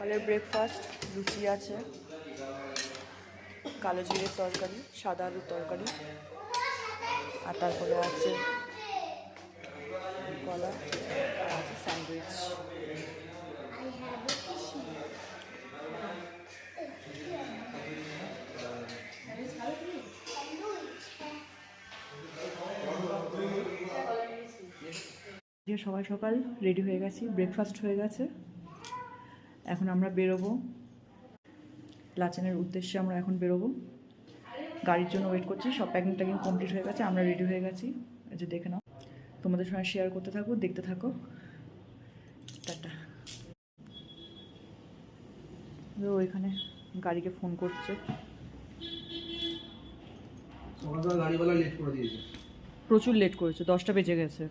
সকালের ব্রেকফাস্ট লুচি আছে, কালো জিরের তরকারি, সাদা আলুর তরকারি, আর তারপরে আছে কলা, আর আছে স্যান্ডউইচ। সবাই সকাল রেডি হয়ে গেছি, ব্রেকফাস্ট হয়ে গেছে। এখন আমরা বেরোবো লাচেনের উদ্দেশ্যে। আমরা এখন বেরোবো, গাড়ির জন্য ওয়েট করছি। সব প্যাকিং ট্যাকিং কমপ্লিট হয়ে গেছে, আমরা রেডি হয়ে গেছি। এই যে দেখে নাও, তোমাদের সঙ্গে শেয়ার করতে থাকো, দেখতে থাকো। টাটা। ওইখানে গাড়িকে ফোন করছে, প্রচুর লেট করেছে, 10টা বেজে গেছে।